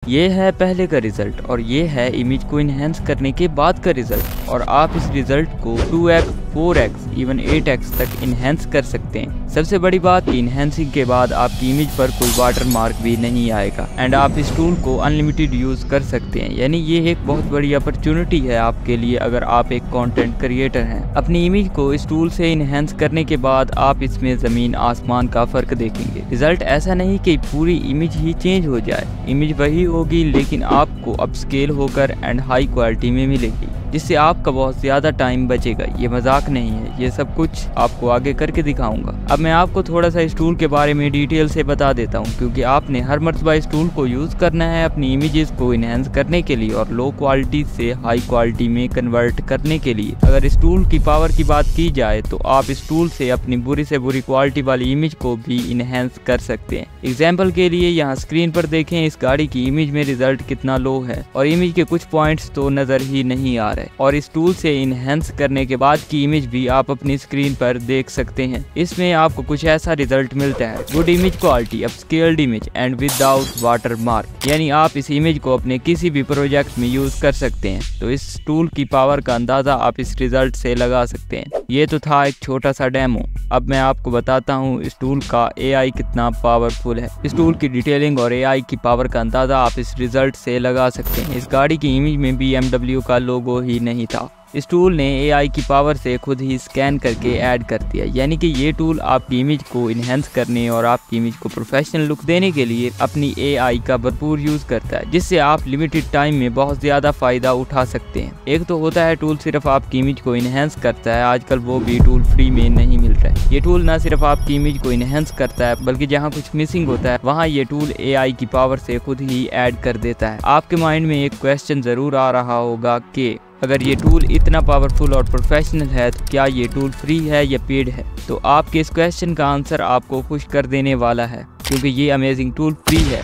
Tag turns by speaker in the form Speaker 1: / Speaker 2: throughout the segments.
Speaker 1: ये है पहले का रिजल्ट और ये है इमेज को इनहेंस करने के बाद का रिजल्ट। और आप इस रिजल्ट को 2x, 4x, इवन 8x तक इनहेंस कर सकते हैं। सबसे बड़ी बात, इनहेंसिंग के बाद आपकी इमेज पर कोई वाटर मार्क भी नहीं आएगा एंड आप इस टूल को अनलिमिटेड यूज कर सकते हैं। यानी ये एक बहुत बड़ी अपॉर्चुनिटी है आपके लिए अगर आप एक कंटेंट क्रिएटर हैं। अपनी इमेज को इस टूल से इनहेंस करने के बाद आप इसमें जमीन आसमान का फर्क देखेंगे। रिजल्ट ऐसा नहीं कि पूरी इमेज ही चेंज हो जाए, इमेज वही होगी लेकिन आपको अपस्केल होकर एंड हाई क्वालिटी में मिलेगी, जिससे आपका बहुत ज्यादा टाइम बचेगा। ये मजाक नहीं है, ये सब कुछ आपको आगे करके दिखाऊंगा। अब मैं आपको थोड़ा सा इस टूल के बारे में डिटेल से बता देता हूँ, क्योंकि आपने हर मर्तबा इस टूल को यूज करना है अपनी इमेजेस को इनहेंस करने के लिए और लो क्वालिटी से हाई क्वालिटी में कन्वर्ट करने के लिए। अगर इस टूल की पावर की बात की जाए तो आप इस टूल से अपनी बुरी से बुरी क्वालिटी वाली इमेज को भी इनहेंस कर सकते हैं। एग्जाम्पल के लिए यहाँ स्क्रीन पर देखें, इस गाड़ी की इमेज में रिजल्ट कितना लो है और इमेज के कुछ पॉइंट्स तो नजर ही नहीं आ रहे। और इस टूल से इनहेंस करने के बाद की इमेज भी आप अपनी स्क्रीन पर देख सकते हैं। इसमें आपको कुछ ऐसा रिजल्ट मिलता है, good image quality, upscaled image and without water mark. यानी आप इस इमेज को अपने किसी भी प्रोजेक्ट में यूज कर सकते हैं। तो इस टूल की पावर का अंदाजा आप इस रिजल्ट से लगा सकते हैं। ये तो था एक छोटा सा डेमो। अब मैं आपको बताता हूँ इस टूल का AI कितना पावरफुल है। इस टूल की डिटेलिंग और AI की पावर का अंदाजा आप इस रिजल्ट से लगा सकते हैं। इस गाड़ी की इमेज में BMW का लोगो ही नहीं था। इस टूल ने AI की पावर से खुद ही स्कैन करके ऐड कर दिया। यानी कि ये टूल आपकी इमेज को इनहेंस करने और आपकी इमेज को प्रोफेशनल लुक देने के लिए अपनी AI का भरपूर यूज करता है, जिससे आप लिमिटेड टाइम में बहुत ज्यादा फायदा उठा सकते हैं। एक तो होता है टूल सिर्फ आपकी इमेज को इनहेंस करता है, आजकल वो भी टूल फ्री में नहीं मिल रहा है। ये टूल न सिर्फ आपकी इमेज को इनहेंस करता है बल्कि जहाँ कुछ मिसिंग होता है वहाँ ये टूल AI की पावर से खुद ही ऐड कर देता है। आपके माइंड में एक क्वेश्चन जरूर आ रहा होगा कि अगर ये टूल इतना पावरफुल और प्रोफेशनल है तो क्या ये टूल फ्री है या पेड है? तो आपके इस क्वेश्चन का आंसर आपको खुश कर देने वाला है, क्योंकि ये अमेजिंग टूल फ्री है।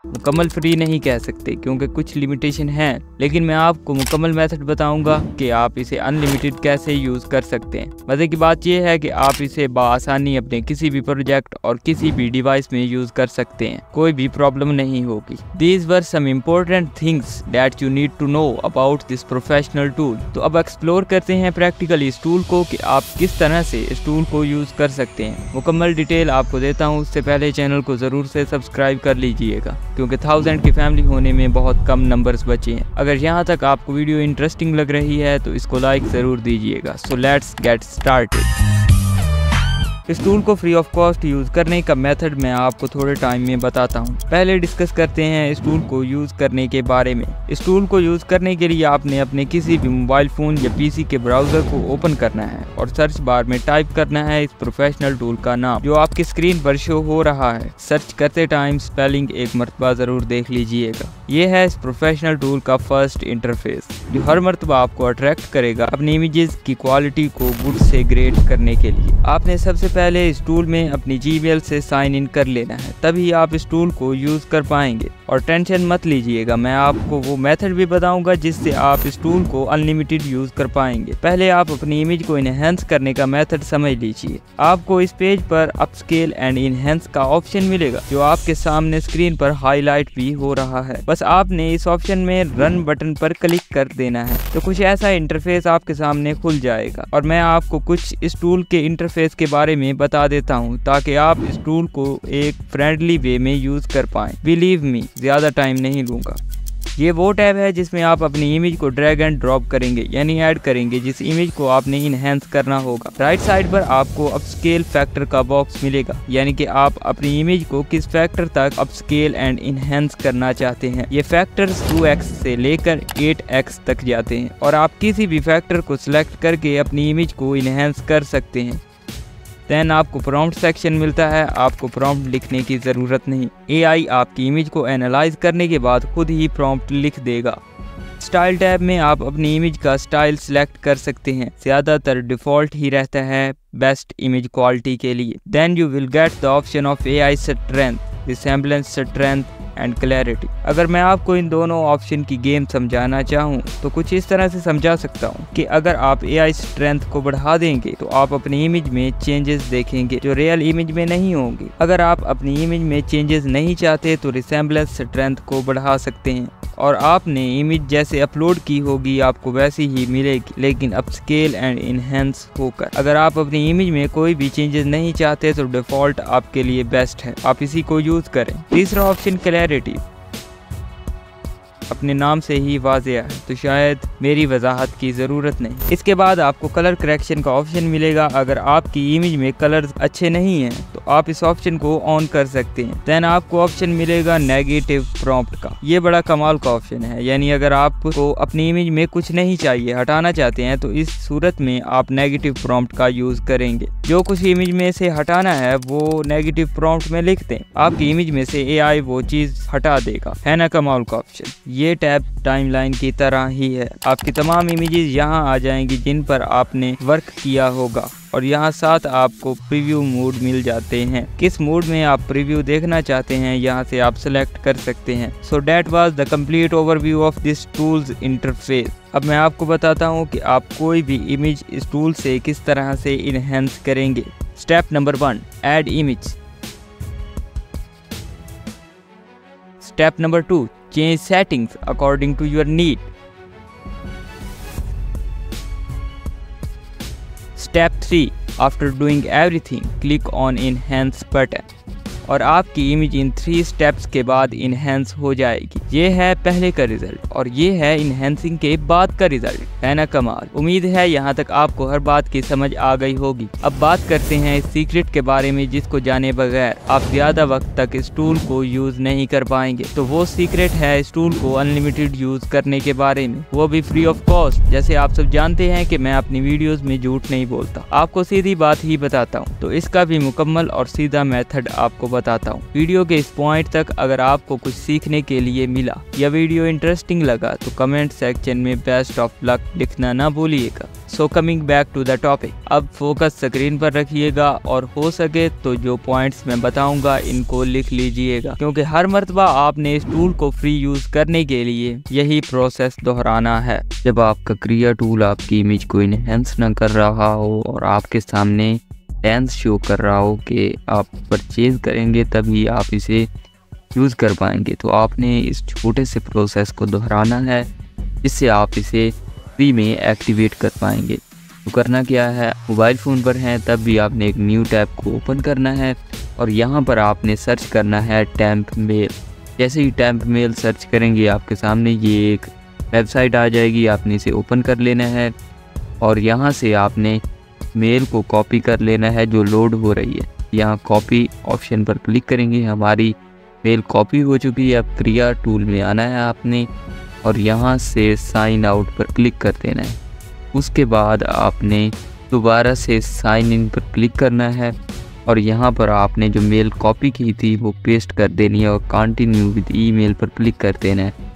Speaker 1: मुकम्मल फ्री नहीं कह सकते क्योंकि कुछ लिमिटेशन है, लेकिन मैं आपको मुकम्मल मेथड बताऊंगा कि आप इसे अनलिमिटेड कैसे यूज कर सकते हैं। मजे की बात यह है कि आप इसे बआसानी अपने किसी भी प्रोजेक्ट और किसी भी डिवाइस में यूज कर सकते हैं, कोई भी प्रॉब्लम नहीं होगी। These were some important things that you need to know about this professional tool। तो अब एक्सप्लोर करते हैं प्रैक्टिकली इस टूल को कि आप किस तरह से इस टूल को यूज कर सकते हैं। मुकम्मल डिटेल आपको देता हूँ, उससे पहले चैनल को जरूर से सब्सक्राइब कर लीजिएगा, क्योंकि 1000 की फैमिली होने में बहुत कम नंबर्स बचे हैं। अगर यहाँ तक आपको वीडियो इंटरेस्टिंग लग रही है तो इसको लाइक ज़रूर दीजिएगा। So let's get started. इस टूल को फ्री ऑफ कॉस्ट यूज करने का मेथड मैं आपको थोड़े टाइम में बताता हूँ। पहले डिस्कस करते हैं इस टूल को यूज करने के बारे में। इस टूल को यूज करने के लिए आपने अपने किसी भी मोबाइल फोन या PC के ब्राउजर को ओपन करना है और सर्च बार में टाइप करना है इस प्रोफेशनल टूल का नाम, जो आपकी स्क्रीन पर शो हो रहा है। सर्च करते टाइम स्पेलिंग एक मरतबा जरूर देख लीजिएगा। ये है इस प्रोफेशनल टूल का फर्स्ट इंटरफेस, जो हर मरतबा आपको अट्रैक्ट करेगा अपनी इमेजेस की क्वालिटी को गुड से ग्रेट करने के लिए। आपने सबसे पहले इस टूल में अपनी Gmail से साइन इन कर लेना है, तभी आप इस टूल को यूज कर पाएंगे। और टेंशन मत लीजिएगा, मैं आपको वो मेथड भी बताऊंगा जिससे आप इस टूल को अनलिमिटेड यूज कर पाएंगे। पहले आप अपनी इमेज को इनहेंस करने का मेथड समझ लीजिए। आपको इस पेज पर अपस्केल एंड इनहेंस का ऑप्शन मिलेगा, जो आपके सामने स्क्रीन पर हाईलाइट भी हो रहा है। बस आपने इस ऑप्शन में रन बटन पर क्लिक कर देना है, तो कुछ ऐसा इंटरफेस आपके सामने खुल जाएगा। और मैं आपको कुछ इस टूल के इंटरफेस के बारे में बता देता हूँ ताकि आप इस टूल को एक फ्रेंडली वे में यूज कर पाएं। बिलीव मी, ज्यादा टाइम नहीं लूंगा। ये वो टैब है जिसमें आप अपनी इमेज को ड्रैग एंड ड्रॉप करेंगे, यानी ऐड करेंगे जिस इमेज को आपने इनहेंस करना होगा। राइट साइड पर आपको अपस्केल फैक्टर का बॉक्स मिलेगा, यानी कि आप अपनी इमेज को किस फैक्टर तक अपस्केल एंड इनहेंस करना चाहते हैं। ये फैक्टर्स 2x से लेकर 8x तक जाते हैं और आप किसी भी फैक्टर को सिलेक्ट करके अपनी इमेज को इनहेंस कर सकते हैं। देन आपको प्रॉम्प्ट सेक्शन मिलता है, आपको प्रॉम्प्ट लिखने की ज़रूरत नहीं। AI आपकी इमेज को एनालाइज करने के बाद खुद ही प्रॉम्प्ट लिख देगा। स्टाइल टैब में आप अपनी इमेज का स्टाइल सिलेक्ट कर सकते हैं, ज़्यादातर डिफ़ॉल्ट ही रहता है बेस्ट इमेज क्वालिटी के लिए। Then you will get the option of AI strength, resemblance strength and clarity. अगर मैं आपको इन दोनों ऑप्शन की गेम समझाना चाहूँ तो कुछ इस तरह से समझा सकता हूँ कि अगर आप AI स्ट्रेंथ को बढ़ा देंगे तो आप अपनी इमेज में चेंजेस देखेंगे जो रियल इमेज में नहीं होंगे। अगर आप अपनी इमेज में चेंजेस नहीं चाहते तो रिसेम्बलेंस स्ट्रेंथ को बढ़ा सकते हैं और आपने इमेज जैसे अपलोड की होगी आपको वैसी ही मिलेगी, लेकिन अपस्केल एंड इनहेंस होकर। अगर आप अपनी इमेज में कोई भी चेंजेस नहीं चाहते तो डिफ़ॉल्ट आपके लिए बेस्ट है, आप इसी को यूज़ करें। तीसरा ऑप्शन क्लैरिटी, अपने नाम से ही वाज़ेह है तो शायद मेरी वजाहत की ज़रूरत नहीं। इसके बाद आपको कलर करेक्शन का ऑप्शन मिलेगा। अगर आपकी इमेज में कलर्स अच्छे नहीं हैं तो आप इस ऑप्शन को ऑन कर सकते हैं। देन आपको ऑप्शन मिलेगा नेगेटिव प्रॉम्प्ट का। ये बड़ा कमाल का ऑप्शन है, यानी अगर आपको अपनी इमेज में कुछ नहीं चाहिए, हटाना चाहते हैं, तो इस सूरत में आप नेगेटिव प्रॉम्प्ट का यूज़ करेंगे। जो कुछ इमेज में से हटाना है वो नेगेटिव प्रॉम्प्ट में लिख दें, आपकी इमेज में से AI वो चीज़ हटा देगा। है ना कमाल का ऑप्शन। ये टैब टाइमलाइन की तरह ही है, आपकी तमाम इमेजेस यहाँ आ जाएंगी जिन पर आपने वर्क किया होगा और यहाँ साथ आपको प्रीव्यू मोड मिल जाते हैं। किस मोड में आप प्रीव्यू देखना चाहते हैं यहाँ से आप सिलेक्ट कर सकते हैं। So that was the complete overview of this tools interface. अब मैं आपको बताता हूँ कि आप कोई भी इमेज इस टूल से किस तरह से इनहेंस करेंगे। Step number 1, add image. Step number 2, change settings according to your need. Step 3, after doing everything, click on enhance button और आपकी इमेज इन 3 स्टेप्स के बाद इनहेंस हो जाएगी। ये है पहले का रिजल्ट और ये है इनहेंसिंग के बाद का रिजल्ट। है ना कमाल। उम्मीद है यहाँ तक आपको हर बात की समझ आ गई होगी। अब बात करते हैं इस सीक्रेट के बारे में जिसको जाने बगैर आप ज़्यादा वक्त तक इस टूल को यूज़ नहीं कर पाएंगे। तो वो सीक्रेट है इस टूल को अनलिमिटेड यूज़ करने के बारे में, वो भी फ्री ऑफ कॉस्ट। जैसे आप सब जानते हैं कि मैं अपनी वीडियोज़ में झूठ नहीं बोलता, आपको सीधी बात ही बताता हूँ। तो इसका भी मुकम्मल और सीधा मेथड आपको बताता हूँ। वीडियो के इस पॉइंट तक अगर आपको कुछ सीखने के लिए मिला या वीडियो इंटरेस्टिंग लगा तो कमेंट सेक्शन में बेस्ट ऑफ लक लिखना ना भूलिएगा। So coming back to the topic, अब फोकस स्क्रीन पर रखिएगा और हो सके तो जो पॉइंट्स मैं बताऊंगा इनको लिख लीजिएगा, क्योंकि हर मर्तबा आपने इस टूल को फ्री यूज करने के लिए यही प्रोसेस दोहराना है। जब आपका क्रिया टूल आपकी इमेज को इनहेंस न कर रहा हो और आपके सामने लेंस शो कर रहा हो कि आप परचेज करेंगे तभी आप इसे यूज़ कर पाएंगे, तो आपने इस छोटे से प्रोसेस को दोहराना है जिससे आप इसे फ्री में एक्टिवेट कर पाएंगे। तो करना क्या है, मोबाइल फ़ोन पर हैं तब भी आपने एक न्यू टैब को ओपन करना है और यहाँ पर आपने सर्च करना है टेम्प मेल। जैसे ही टेम्प मेल सर्च करेंगे आपके सामने ये एक वेबसाइट आ जाएगी, आपने इसे ओपन कर लेना है और यहाँ से आपने मेल को कॉपी कर लेना है जो लोड हो रही है। यहाँ कॉपी ऑप्शन पर क्लिक करेंगे, हमारी मेल कॉपी हो चुकी है। अब क्रिया टूल में आना है आपने और यहाँ से साइन आउट पर क्लिक कर देना है। उसके बाद आपने दोबारा से साइन इन पर क्लिक करना है और यहाँ पर आपने जो मेल कॉपी की थी वो पेस्ट कर देनी है और कंटिन्यू विद ईमेल पर क्लिक कर देना है।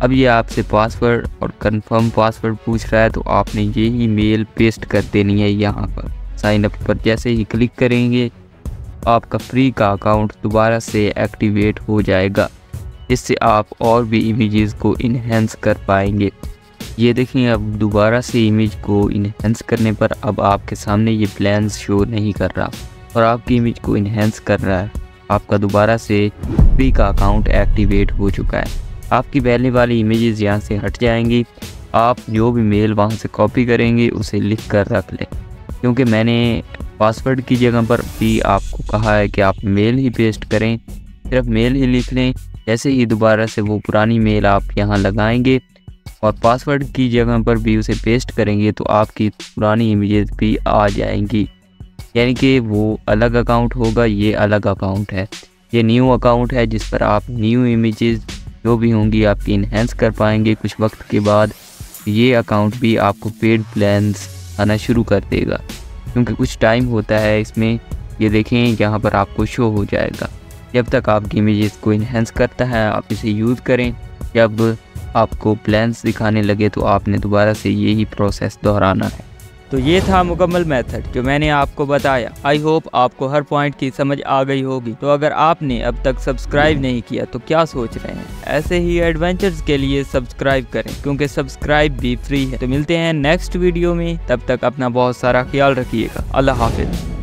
Speaker 1: अब ये आपसे पासवर्ड और कंफर्म पासवर्ड पूछ रहा है तो आपने ये ही मेल पेस्ट कर देनी है। यहाँ पर साइन अप पर जैसे ही क्लिक करेंगे आपका फ्री का अकाउंट दोबारा से एक्टिवेट हो जाएगा, जिससे आप और भी इमेजेस को इन्हेंस कर पाएंगे। ये देखें, अब दोबारा से इमेज को इन्हेंस करने पर अब आपके सामने ये प्लान्स शो नहीं कर रहा और आपकी इमेज को इन्हेंस कर रहा है। आपका दोबारा से फ्री का अकाउंट एक्टिवेट हो चुका है। आपकी पहले वाली इमेजेस यहाँ से हट जाएंगी। आप जो भी मेल वहाँ से कॉपी करेंगे उसे लिख कर रख लें, क्योंकि मैंने पासवर्ड की जगह पर भी आपको कहा है कि आप मेल ही पेस्ट करें, सिर्फ मेल ही लिख लें। जैसे ही दोबारा से वो पुरानी मेल आप यहाँ लगाएंगे और पासवर्ड की जगह पर भी उसे पेस्ट करेंगे तो आपकी पुरानी इमेजेस भी आ जाएंगी, यानी कि वो अलग अकाउंट होगा, ये अलग अकाउंट है। ये न्यू अकाउंट है जिस पर आप न्यू इमेजेस जो भी होंगी आपकी इन्हेंस कर पाएंगे। कुछ वक्त के बाद ये अकाउंट भी आपको पेड प्लान्स आना शुरू कर देगा, क्योंकि कुछ टाइम होता है इसमें। ये देखें यहाँ पर आपको शो हो जाएगा। जब तक आपकी इमेजेस को इन्हेंस करता है आप इसे यूज़ करें। जब आपको प्लान्स दिखाने लगे तो आपने दोबारा से यही प्रोसेस दोहराना है। तो ये था मुकम्मल मेथड जो मैंने आपको बताया। आई होप आपको हर पॉइंट की समझ आ गई होगी। तो अगर आपने अब तक सब्सक्राइब नहीं किया तो क्या सोच रहे हैं, ऐसे ही एडवेंचर्स के लिए सब्सक्राइब करें क्योंकि सब्सक्राइब भी फ्री है। तो मिलते हैं नेक्स्ट वीडियो में, तब तक अपना बहुत सारा ख्याल रखिएगा। अल्लाह हाफिज।